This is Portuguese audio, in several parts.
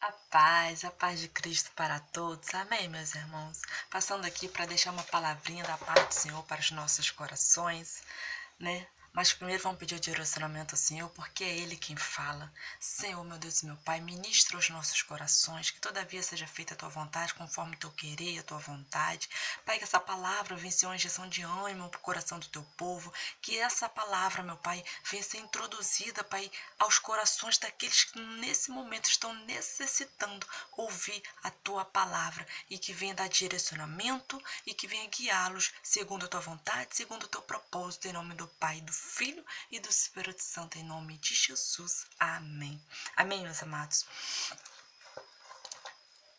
A paz de Cristo para todos. Amém, meus irmãos. Passando aqui para deixar uma palavrinha da paz do Senhor para os nossos corações, né? Mas primeiro vamos pedir o direcionamento ao Senhor, porque é Ele quem fala. Senhor, meu Deus e meu Pai, ministra os nossos corações, que todavia seja feita a Tua vontade, conforme o Teu querer e a Tua vontade. Pai, que essa palavra venha ser uma injeção de ânimo para o coração do Teu povo, que essa palavra, meu Pai, venha ser introduzida, Pai, aos corações daqueles que nesse momento estão necessitando ouvir a Tua palavra e que venha dar direcionamento e que venha guiá-los segundo a Tua vontade, segundo o Teu propósito, em nome do Pai, do Filho e do Espírito Santo, em nome de Jesus. Amém. Amém, meus amados.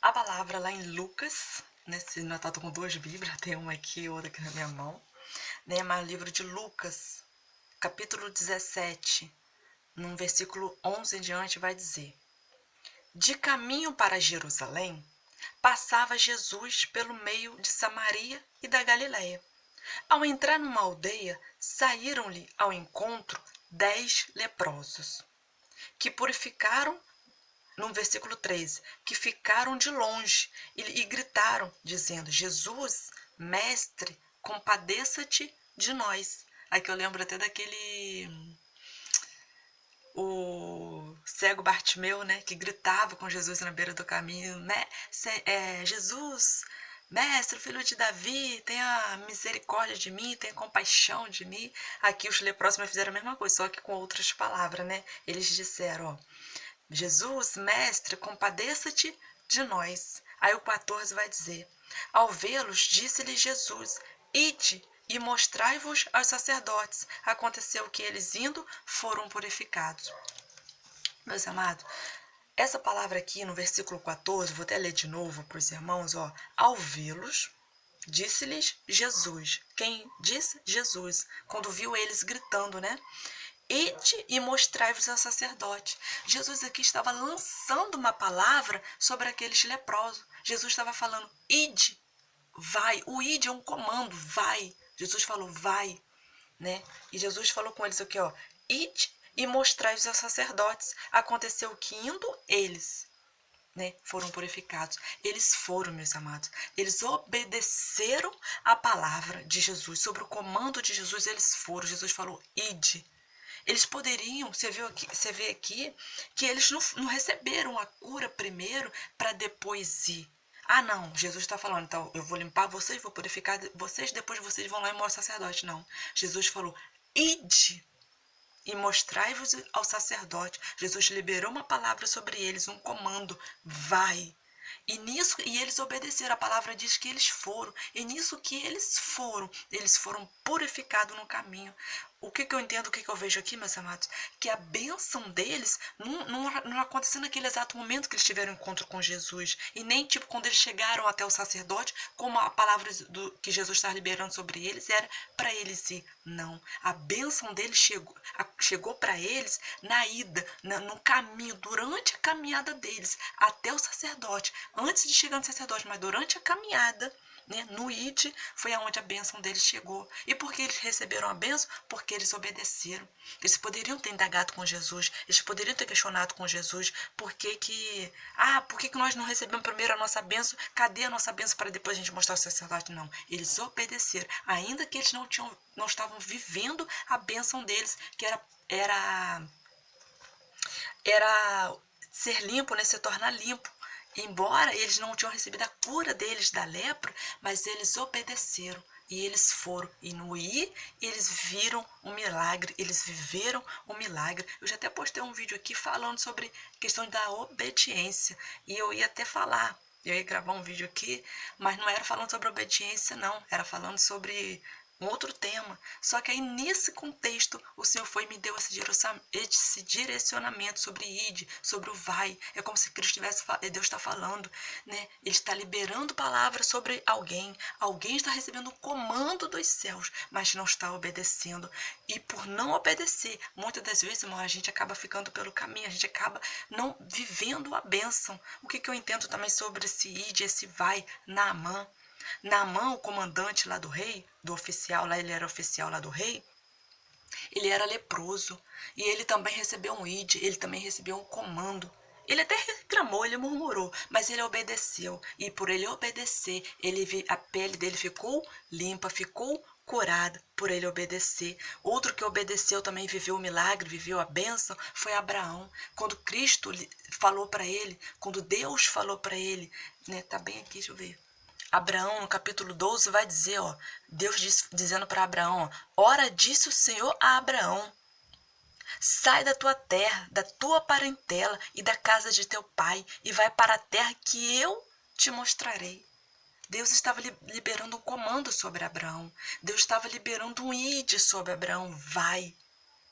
A palavra lá em Lucas, nesse nós estamos com duas Bíblias, tem uma aqui e outra aqui na minha mão, né? Mas o livro de Lucas, capítulo 17, no versículo 11 em diante, vai dizer: De caminho para Jerusalém, passava Jesus pelo meio de Samaria e da Galiléia. Ao entrar numa aldeia, saíram-lhe ao encontro 10 leprosos, que purificaram, no versículo 13, que ficaram de longe e gritaram, dizendo: Jesus, mestre, compadeça-te de nós. Aqui eu lembro até daquele o cego Bartimeu, né, que gritava com Jesus na beira do caminho, né, Jesus, mestre, filho de Davi, tenha misericórdia de mim, tenha compaixão de mim. Aqui os leprosos fizeram a mesma coisa, só que com outras palavras, né? Eles disseram, ó, Jesus, mestre, compadeça-te de nós. Aí o 14 vai dizer: Ao vê-los, disse-lhe Jesus: Ide e mostrai-vos aos sacerdotes. Aconteceu que eles indo foram purificados. Meus amados, essa palavra aqui no versículo 14, vou até ler de novo para os irmãos, ó. Ao vê-los, disse-lhes Jesus. Quem disse? Jesus. Quando viu eles gritando, né? Ide e mostrai-vos ao sacerdote. Jesus aqui estava lançando uma palavra sobre aqueles leprosos. Jesus estava falando: ide, vai. O ide é um comando, vai. Jesus falou: vai, né? E Jesus falou com eles aqui, ó: ide e mostrai-vos aos sacerdotes. Aconteceu que indo eles, né, foram purificados. Eles foram, meus amados. Eles obedeceram a palavra de Jesus. Sobre o comando de Jesus, eles foram. Jesus falou: ide. Eles poderiam, você vê aqui, que eles não receberam a cura primeiro para depois ir. Ah, não, Jesus está falando, então eu vou limpar vocês, vou purificar vocês, depois vocês vão lá e mostram ao sacerdote. Não, Jesus falou: ide e mostrai-vos ao sacerdote. Jesus liberou uma palavra sobre eles, um comando: vai. E eles obedeceram. A palavra diz que eles foram. E nisso que eles foram purificados no caminho. O que eu entendo, o que eu vejo aqui, meus amados? Que a bênção deles não aconteceu naquele exato momento que eles tiveram encontro com Jesus. E nem tipo quando eles chegaram até o sacerdote, como a palavra que Jesus estava liberando sobre eles era para eles ir. Não. A bênção deles chegou para eles na ida, no caminho, durante a caminhada deles até o sacerdote. Antes de chegar no sacerdote, mas durante a caminhada, né, no id, foi aonde a bênção deles chegou. E por que eles receberam a bênção? Porque eles obedeceram. Eles poderiam ter indagado com Jesus, eles poderiam ter questionado com Jesus por que nós não recebemos primeiro a nossa bênção? Cadê a nossa bênção para depois a gente mostrar ao sacerdote? Não, eles obedeceram, ainda que eles não estavam vivendo a bênção deles, que era ser limpo, né, se tornar limpo. Embora eles não tinham recebido a cura deles da lepra, mas eles obedeceram e eles foram. E no ir, eles viram um milagre, eles viveram um milagre. Eu já até postei um vídeo aqui falando sobre a questão da obediência. E eu ia até falar, eu ia gravar um vídeo aqui, mas não era falando sobre obediência, não. Era falando sobre um outro tema. Só que aí nesse contexto o Senhor foi e me deu esse direcionamento sobre ide, sobre o vai. É como se Cristo Deus está falando, né? Ele está liberando palavras sobre alguém. Alguém está recebendo o comando dos céus, mas não está obedecendo. E por não obedecer, muitas das vezes, irmão, a gente acaba ficando pelo caminho, a gente acaba não vivendo a bênção. O que eu entendo também sobre esse ide, esse vai, Naamã. Naamã, o comandante lá do rei, do oficial lá, ele era oficial lá do rei, ele era leproso. E ele também recebeu um id, ele também recebeu um comando. Ele até reclamou, ele murmurou, mas ele obedeceu. E por ele obedecer, a pele dele ficou limpa, ficou curada por ele obedecer. Outro que obedeceu também viveu o milagre, viveu a bênção, foi Abraão. Quando Cristo falou para ele, quando Deus falou para ele, né? Tá bem aqui, deixa eu ver. Abraão, no capítulo 12, vai dizer, ó, Deus dizendo para Abraão, ó, ora disse o Senhor a Abraão, sai da tua terra, da tua parentela e da casa de teu pai e vai para a terra que eu te mostrarei. Deus estava liberando um comando sobre Abraão. Deus estava liberando um ide sobre Abraão, vai.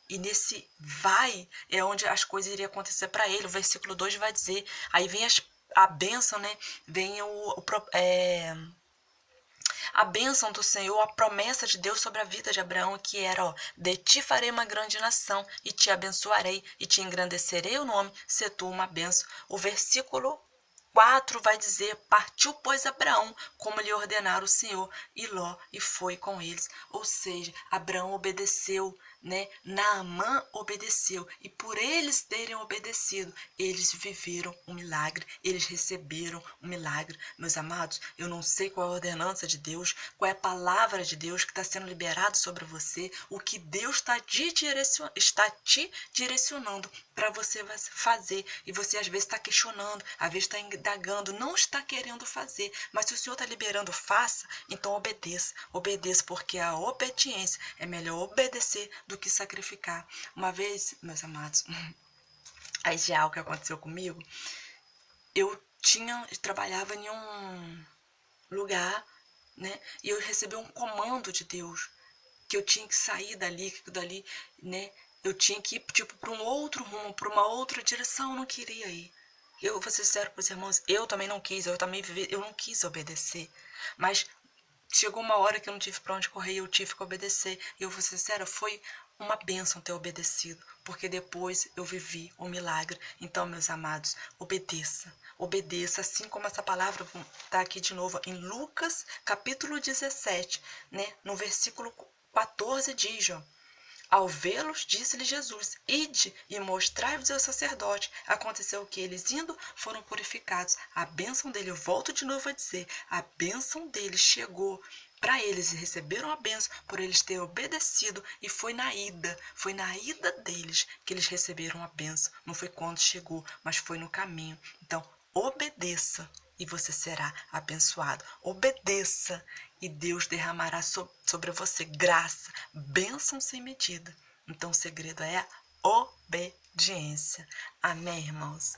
E nesse vai é onde as coisas iriam acontecer para ele. O versículo 2 vai dizer, aí vem a bênção, né? Vem a bênção do Senhor, a promessa de Deus sobre a vida de Abraão, que era, ó, de ti farei uma grande nação, e te abençoarei, e te engrandecerei o nome, se tu uma bênção. O versículo 4 vai dizer, partiu, pois, Abraão, como lhe ordenara o Senhor, e Ló, e foi com eles. Ou seja, Abraão obedeceu, né? Naamã obedeceu, e por eles terem obedecido, eles viveram um milagre, eles receberam um milagre. Meus amados, eu não sei qual é a ordenança de Deus, qual é a palavra de Deus que está sendo liberado sobre você, o que Deus está te direcionando para você fazer, e você às vezes está questionando, às vezes está indagando, não está querendo fazer, mas se o Senhor está liberando, faça, então obedeça, porque a obediência é melhor obedecer do que sacrificar. Uma vez, meus amados, aí já é algo que aconteceu comigo, eu trabalhava em um lugar, né, e eu recebi um comando de Deus, que eu tinha que sair dali, né, eu tinha que ir, tipo, para um outro rumo, para uma outra direção, eu não queria ir. Eu vou ser sincero para os irmãos, eu também não quis, eu não quis obedecer, mas chegou uma hora que eu não tive para onde correr e eu tive que obedecer. E eu vou ser sincera, foi uma bênção ter obedecido, porque depois eu vivi um milagre. Então, meus amados, obedeça, assim como essa palavra está aqui de novo em Lucas, capítulo 17, né? No versículo 14 diz, ó, ao vê-los, disse-lhe Jesus, ide e mostrai-vos ao sacerdote. Aconteceu que eles indo foram purificados. A bênção dele, eu volto de novo a dizer, a bênção dele chegou para eles e receberam a bênção por eles terem obedecido, e foi na ida deles que eles receberam a bênção. Não foi quando chegou, mas foi no caminho. Então, obedeça e você será abençoado. Obedeça e Deus derramará sobre você graça, bênção sem medida. Então o segredo é a obediência. Amém, irmãos?